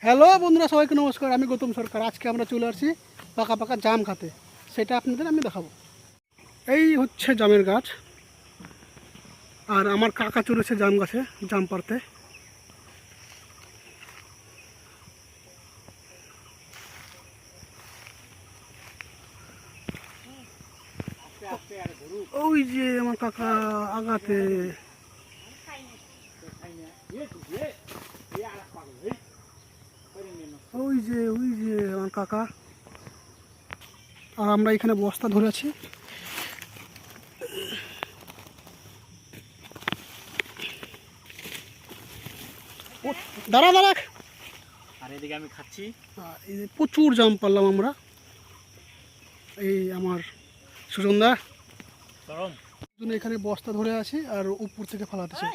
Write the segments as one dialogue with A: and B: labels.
A: Hello বন্ধুরা, সবাইকে নমস্কার। আমি গৌতম সরকার। আজকে আমরা চলে আসছি পাকা পাকা জাম খাতে। সেটা আপনাদের আমি দেখাবো। এই হচ্ছে জামের গাছ, আর আমার কাকা চলেছে জাম গাছে জাম পাড়তে। ওই যে আমার কাকা আগাতে। ওই যে আমার কাকা, আর আমরা এখানে বস্তা ধরে আছি। দাঁড়া দাঁড়া,
B: আর এদিকে আমি খাচ্ছি।
A: এই যে প্রচুর জাম পারলাম আমরা। এই আমার সুজনদা এখানে বস্তা ধরে আছি, আর উপর থেকে ফালাতেছে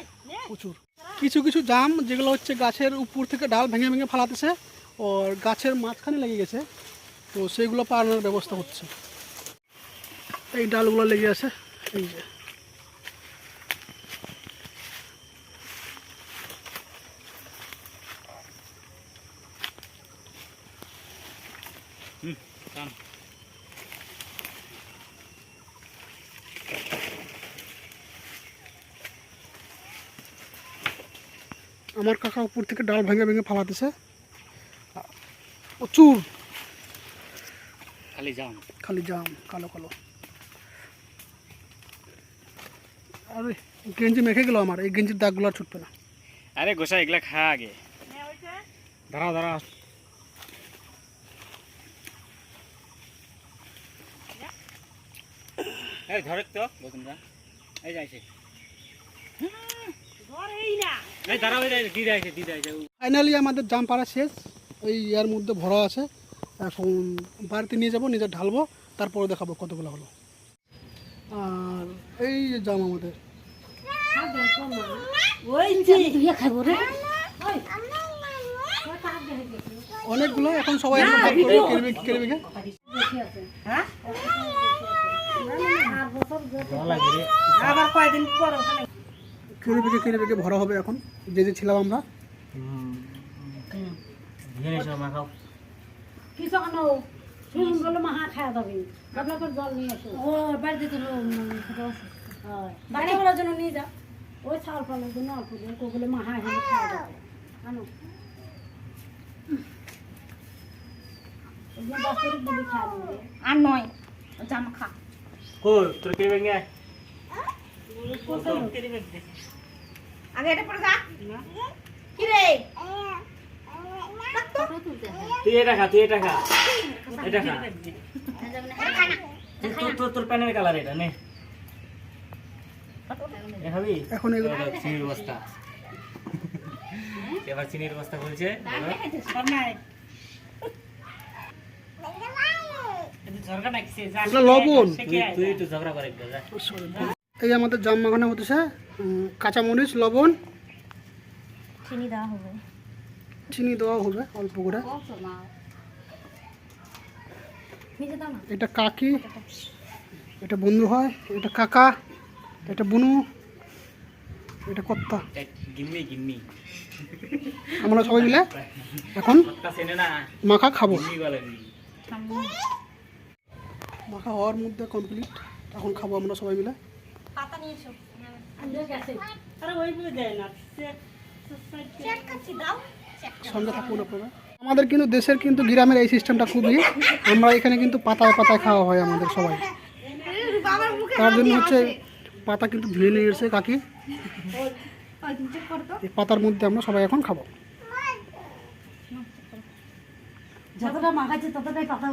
A: প্রচুর। কিছু কিছু জাম যেগুলো হচ্ছে গাছের উপর থেকে ডাল ভেঙে ভেঙে ফালাতেছে, আর গাছের মাঝখানে লেগে গেছে, তো সেগুলো পাড়ানোর ব্যবস্থা হচ্ছে। এই ডালগুলো লেগে আছে, এই যে। আমার কাকা উপর থেকে ডাল ভেঙে ভেঙে ফালাতেছে প্রচুর।
B: খালি জাম কালো কালো।
A: আরে গেঞ্জি মেখে গেল আমার, এই গেঞ্জির দাগগুলো আর ছুটবে না।
B: আরে গোসা এগুলা খা আগে। দাঁড়াও দাঁড়াও, এই ধরে তো বসুনরা, এই যাইছে। এই দাঁড়াও, এই দিদা আইছে।
A: ফাইনালি আমাদের জাম পাড়া শেষ। এই ইয়ার মধ্যে ভরা আছে, এখন বাড়িতে নিয়ে যাব, নিজে ঢালবো, তারপরে দেখাবো কতগুলো হলো। আর এই যে জাম আমাদের অনেকগুলো, এখন সবাই কেড়ে বেগে ভরা হবে এখন, যে যে ছিলাম আমরা।
C: জল নিয়ে আসো, ও বাড়িতে জন্য নিয়ে যাও। ওই চাউল পালের জন্য অল্প দিয়ে ওগুলো মাহা হেলে খাওয়া যাবে। আনো আর নয় জাম খা।
B: কই তোর কে বেঙ্গে
C: আগে এটা পড়ে যা। কি রে
B: তুই এটা খা তোর প্যানের কালার এটা নে খাবি
A: এখন এগুলো
B: চিনির বস্তা। এবার চিনির বস্তা খুলছে।
A: লবণ।
B: তুই একটু ঝগড়া করে একটু যা।
A: এই আমাদের জাম মাখানো হতেছে, কাঁচামরিচ, লবণ, চিনি দেওয়া হবে অল্প করে। এটা কাকি, এটা বন্ধু হয়, এটা কাকা, এটা বুনু, এটা কর্তা।
B: গিন্নি
A: আমরা সবাই মিলে এখন মাখা খাবো। মাখা হওয়ার মধ্যে কমপ্লিট, এখন খাবো আমরা সবাই মিলে। সঙ্গে থাকবো না পাবে। আমাদের কিন্তু দেশের কিন্তু গ্রামের এই সিস্টেমটা খুবই, আমরা এখানে কিন্তু পাতায় পাতায় খাওয়া হয় আমাদের সবাই। তার জন্য হচ্ছে পাতা কিন্তু ধুয়ে নিয়ে এসেছে কাকি, এই পাতার মধ্যে আমরা সবাই এখন খাবো।
C: যতটা মাখাচ্ছে ততটাই পাতা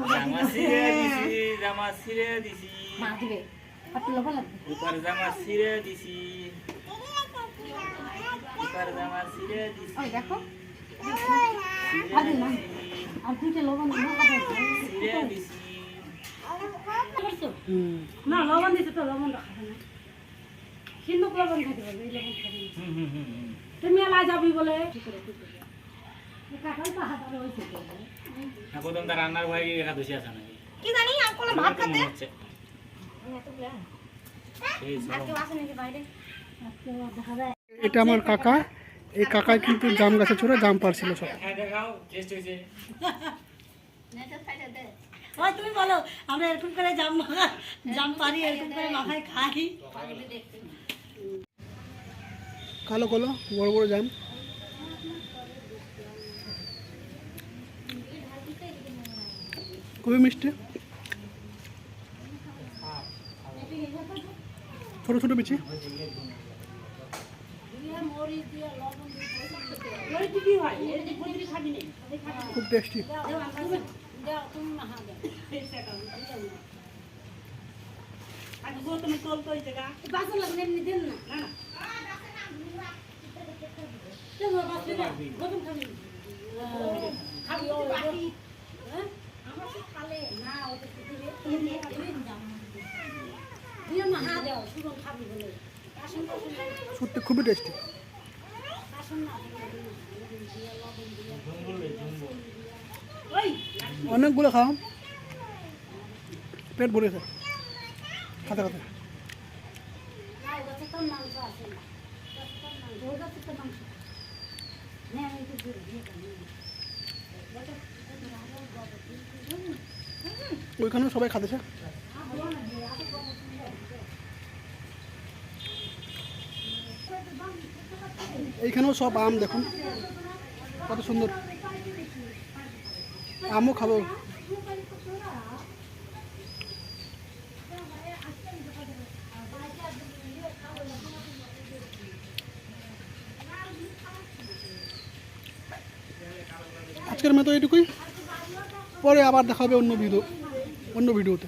C: দেখো। আর দুইটা লবণ না, লবণ দিতে তো লবণটা খাবে না, কিন্তু লবণ খাইতে পারবে, এই লবণ খাবে তুমি এলা যাবি বলে
B: রান্নার ভাই একাদশী আছে নাকি
C: কি জানি, আমি ভাত খাতে
A: এটা আমার কাকা, এই কাকাই কিন্তু জাম গাছে চড়ে জাম পারছিল সব।
B: হ্যাঁ দেখাও টেস্ট হয়েছে।
C: ওই তুমি বলো আমরা এরকম করে জাম পারি, এরকম করে মাথায় খাই।
A: কালো কালো বড় বড় জাম। খুবই মিষ্টি, ছোট ছোট বিচি, খুব টেস্টি। সত্যি খুবই টেস্টি। অনেকগুলো খাওয়া, পেট ভরেছে খাতে খাতে। ওইখানেও সবাই খাতেছে। এইখানেও সব আম, দেখুন কত সুন্দর। আমও খাবো। আজকের মতো এইটুকুই, পরে আবার দেখা হবে অন্য ভিডিওতে।